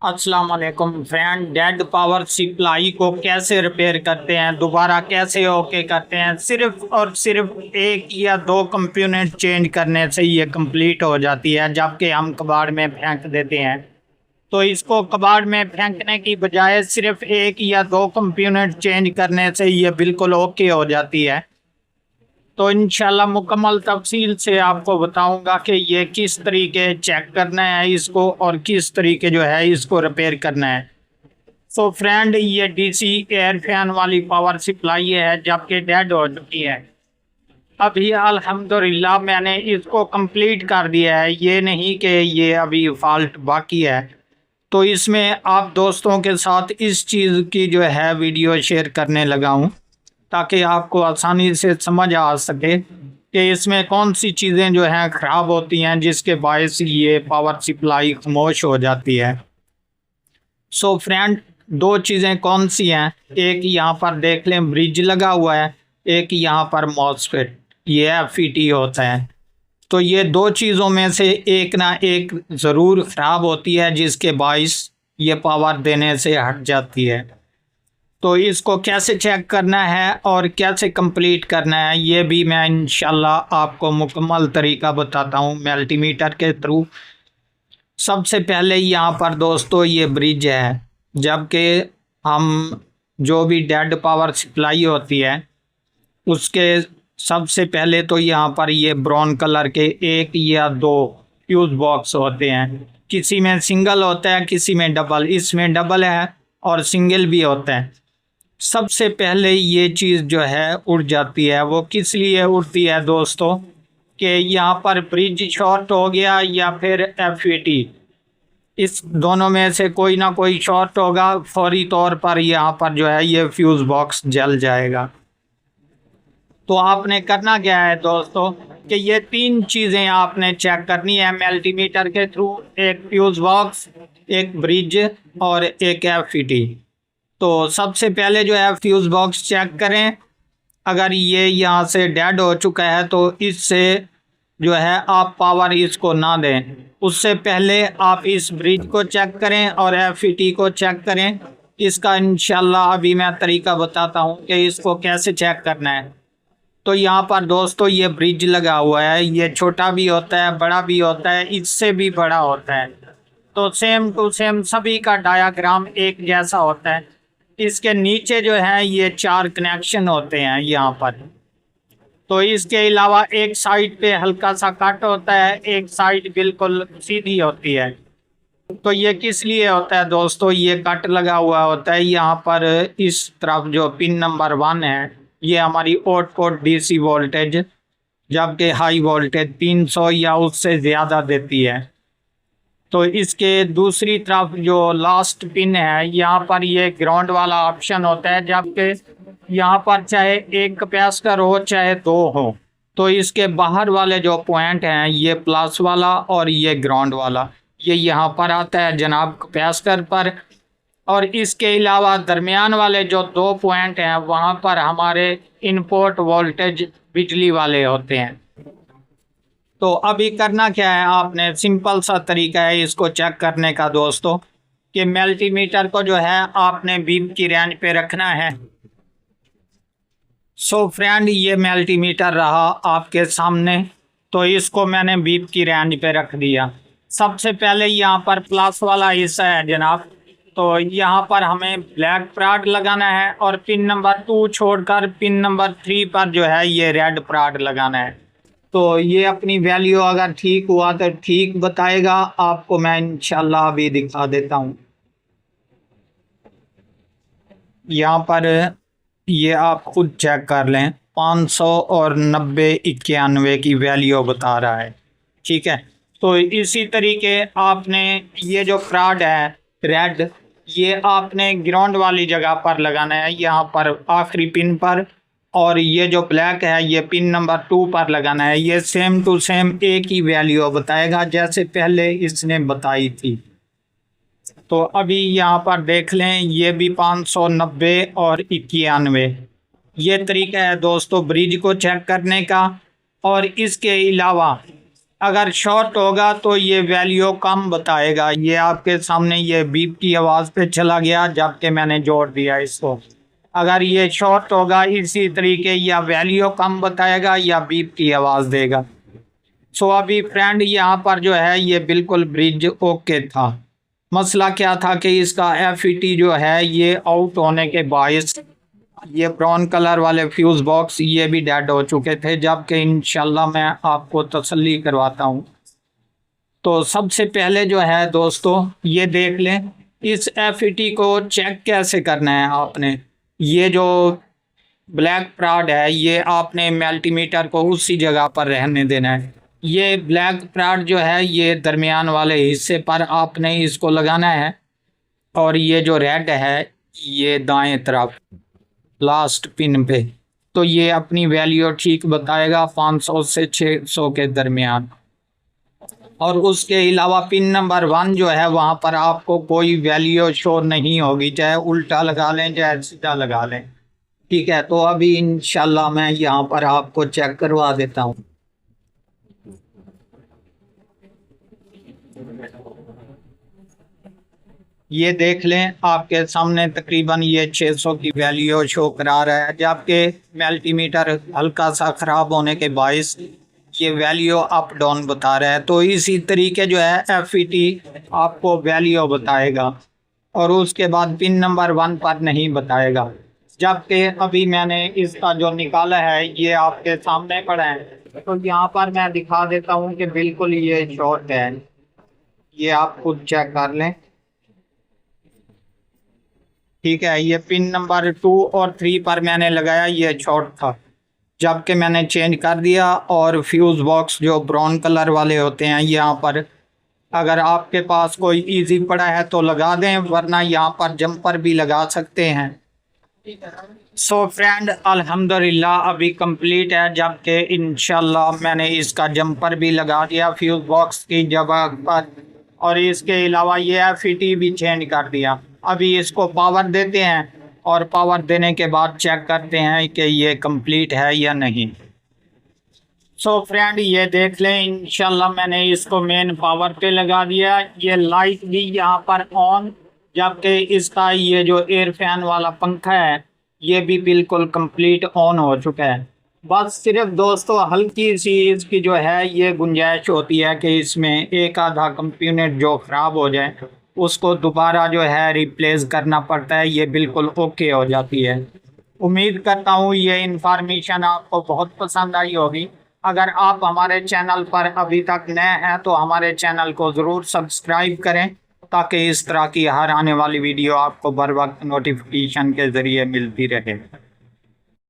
अस्सलाम वालेकुम friend. Dead power supply को कैसे रिपेयर करते हैं, दोबारा कैसे ओके करते हैं। सिर्फ और सिर्फ एक या दो कंपोनेंट चेंज करने से ये कंप्लीट हो जाती है, जबकि हम कबाड़ में फेंक देते हैं। तो इसको कबाड़ में फेंकने की बजाय सिर्फ एक या दो कंपोनेंट चेंज करने से ये बिल्कुल ओके हो जाती है। तो इंशाल्लाह मुकम्मल तफसील से आपको बताऊंगा कि ये किस तरीके चेक करना है इसको और किस तरीके जो है इसको रिपेयर करना है। सो फ्रेंड, ये डीसी एयर फैन वाली पावर सप्लाई है, जबकि डेड हो चुकी है। अभी अल्हम्दुलिल्लाह मैंने इसको कंप्लीट कर दिया है, ये नहीं कि ये अभी फॉल्ट बाकी है। तो इसमें आप दोस्तों के साथ इस चीज़ की जो है वीडियो शेयर करने लगा हूँ, ताकि आपको आसानी से समझ आ सके कि इसमें कौन सी चीज़ें जो हैं ख़राब होती हैं, जिसके बायस ये पावर सप्लाई खामोश हो जाती है। सो फ्रेंड, दो चीज़ें कौन सी हैं, एक यहाँ पर देख लें ब्रिज लगा हुआ है, एक यहाँ पर मॉसफेट ये एफईटी होता है। तो ये दो चीज़ों में से एक ना एक ज़रूर ख़राब होती है, जिसके बायस ये पावर देने से हट जाती है। तो इसको कैसे चेक करना है और कैसे कंप्लीट करना है, ये भी मैं इंशाल्लाह आपको मुकम्मल तरीका बताता हूँ मल्टीमीटर के थ्रू। सबसे पहले यहाँ पर दोस्तों ये ब्रिज है, जबकि हम जो भी डेड पावर सप्लाई होती है उसके सबसे पहले तो यहाँ पर ये ब्राउन कलर के एक या दो फ्यूज बॉक्स होते हैं। किसी में सिंगल होता है, किसी में डबल। इसमें डबल है और सिंगल भी होता है। सबसे पहले ये चीज़ जो है उड़ जाती है। वो किस लिए उड़ती है दोस्तों, कि यहाँ पर ब्रिज शॉर्ट हो गया या फिर एफईटी, इस दोनों में से कोई ना कोई शॉर्ट होगा, फौरी तौर पर यहाँ पर जो है ये फ्यूज़ बॉक्स जल जाएगा। तो आपने करना क्या है दोस्तों, कि ये तीन चीज़ें आपने चेक करनी है मल्टीमीटर के थ्रू, एक फ्यूज़ बॉक्स, एक ब्रिज और एक एफईटी। तो सबसे पहले जो है फ्यूज़ बॉक्स चेक करें। अगर ये यहाँ से डेड हो चुका है तो इससे जो है आप पावर इसको ना दें। उससे पहले आप इस ब्रिज को चेक करें और एफईटी को चेक करें। इसका इंशाल्लाह अभी मैं तरीका बताता हूँ कि इसको कैसे चेक करना है। तो यहाँ पर दोस्तों ये ब्रिज लगा हुआ है, ये छोटा भी होता है, बड़ा भी होता है, इससे भी बड़ा होता है। तो सेम टू सेम सभी का डायाग्राम एक जैसा होता है। इसके नीचे जो है ये चार कनेक्शन होते हैं यहाँ पर। तो इसके अलावा एक साइड पे हल्का सा कट होता है, एक साइड बिल्कुल सीधी होती है। तो ये किस लिए होता है दोस्तों, ये कट लगा हुआ होता है यहाँ पर। इस तरफ जो पिन नंबर 1 है ये हमारी आउटपुट डीसी वोल्टेज, जबकि हाई वोल्टेज 300 या उससे ज़्यादा देती है। तो इसके दूसरी तरफ जो लास्ट पिन है यहाँ पर ये ग्राउंड वाला ऑप्शन होता है, जबकि यहाँ पर चाहे एक कैपेसिटर हो चाहे दो हो। तो इसके बाहर वाले जो पॉइंट हैं ये प्लस वाला और ये ग्राउंड वाला, ये यहाँ पर आता है जनाब कैपेसिटर पर। और इसके अलावा दरमियान वाले जो दो पॉइंट हैं वहाँ पर हमारे इनपुट वोल्टेज बिजली वाले होते हैं। तो अभी करना क्या है, आपने सिंपल सा तरीका है इसको चेक करने का दोस्तों, कि मल्टीमीटर को जो है आपने बीप की रेंज पे रखना है। सो फ्रेंड, ये मल्टीमीटर रहा आपके सामने। तो इसको मैंने बीप की रेंज पे रख दिया। सबसे पहले यहाँ पर प्लस वाला हिस्सा है जनाब, तो यहाँ पर हमें ब्लैक प्राड लगाना है और पिन नंबर 2 छोड़कर पिन नंबर 3 पर जो है ये रेड प्राड लगाना है। तो ये अपनी वैल्यू अगर ठीक हुआ तो ठीक बताएगा आपको, मैं इंशाल्लाह अभी दिखा देता हूँ। यहाँ पर ये आप खुद चेक कर लें, 500 और 90 91 की वैल्यू बता रहा है। ठीक है, तो इसी तरीके आपने ये जो प्राड है रेड, ये आपने ग्राउंड वाली जगह पर लगाना है, यहाँ पर आखिरी पिन पर। और ये जो ब्लैक है ये पिन नंबर 2 पर लगाना है। ये सेम टू सेम एक ही वैल्यू बताएगा जैसे पहले इसने बताई थी। तो अभी यहाँ पर देख लें, ये भी 590 और 91। ये तरीका है दोस्तों ब्रिज को चेक करने का। और इसके अलावा अगर शॉर्ट होगा तो ये वैल्यू कम बताएगा। ये आपके सामने ये बीप की आवाज़ पे चला गया जबकि मैंने जोड़ दिया इसको। अगर ये शॉर्ट होगा इसी तरीके या वैल्यू कम बताएगा या बीप की आवाज़ देगा। सो अभी फ्रेंड यहाँ पर जो है ये बिल्कुल ब्रिज ओके था। मसला क्या था कि इसका एफईटी जो है ये आउट होने के बायस ये ब्राउन कलर वाले फ्यूज़ बॉक्स ये भी डेड हो चुके थे, जबकि इंशाल्लाह मैं आपको तसल्ली करवाता हूँ। तो सबसे पहले जो है दोस्तों ये देख लें इस एफईटी को चेक कैसे करना है आपने। ये जो ब्लैक प्राड है ये आपने मल्टीमीटर को उसी जगह पर रहने देना है। ये ब्लैक प्राड जो है ये दरमियान वाले हिस्से पर आपने इसको लगाना है और ये जो रेड है ये दाएं तरफ लास्ट पिन पे। तो ये अपनी वैल्यू ठीक बताएगा 500 से 600 के दरमियान। और उसके अलावा पिन नंबर 1 जो है वहाँ पर आपको कोई वैल्यू शो नहीं होगी, चाहे उल्टा लगा लें चाहे सीधा लगा लें। ठीक है, तो अभी इंशाल्लाह मैं यहाँ पर आपको चेक करवा देता हूँ। ये देख लें आपके सामने तकरीबन ये 600 की वैल्यू शो करा रहा है, जबकि मल्टीमीटर हल्का सा ख़राब होने के बायस ये वैल्यू अप डाउन बता रहा है। तो इसी तरीके जो है एफईटी आपको वैल्यू बताएगा और उसके बाद पिन नंबर 1 पर नहीं बताएगा। जबकि अभी मैंने इसका जो निकाला है ये आपके सामने पड़ा है, तो यहाँ पर मैं दिखा देता हूँ कि बिल्कुल ये शॉर्ट है। ये आप खुद चेक कर लें। ठीक है, ये पिन नंबर 2 और 3 पर मैंने लगाया ये शॉर्ट था, जबकि मैंने चेंज कर दिया। और फ्यूज़ बॉक्स जो ब्राउन कलर वाले होते हैं यहाँ पर अगर आपके पास कोई इजी पड़ा है तो लगा दें, वरना यहाँ पर जंपर भी लगा सकते हैं। सो फ्रेंड अल्हम्दुलिल्लाह अभी कंप्लीट है, जबकि इंशाल्लाह मैंने इसका जंपर भी लगा दिया फ्यूज़ बॉक्स की जगह पर और इसके अलावा ये एफईटी भी चेंज कर दिया। अभी इसको पावर देते हैं और पावर देने के बाद चेक करते हैं कि ये कंप्लीट है या नहीं। सो फ्रेंड ये देख लें इंशाल्लाह मैंने इसको मेन पावर पे लगा दिया। ये लाइट भी यहाँ पर ऑन, जबकि इसका ये जो एयर फैन वाला पंखा है ये भी बिल्कुल कंप्लीट ऑन हो चुका है। बस सिर्फ दोस्तों हल्की सी इसकी जो है ये गुंजाइश होती है कि इसमें एक आधा कंपोनेंट जो ख़राब हो जाए उसको दोबारा जो है रिप्लेस करना पड़ता है। ये बिल्कुल ओके हो जाती है। उम्मीद करता हूँ ये इन्फॉर्मेशन आपको बहुत पसंद आई होगी। अगर आप हमारे चैनल पर अभी तक नए हैं तो हमारे चैनल को ज़रूर सब्सक्राइब करें ताकि इस तरह की हर आने वाली वीडियो आपको बर वक्त नोटिफिकेशन के ज़रिए मिलती रहे।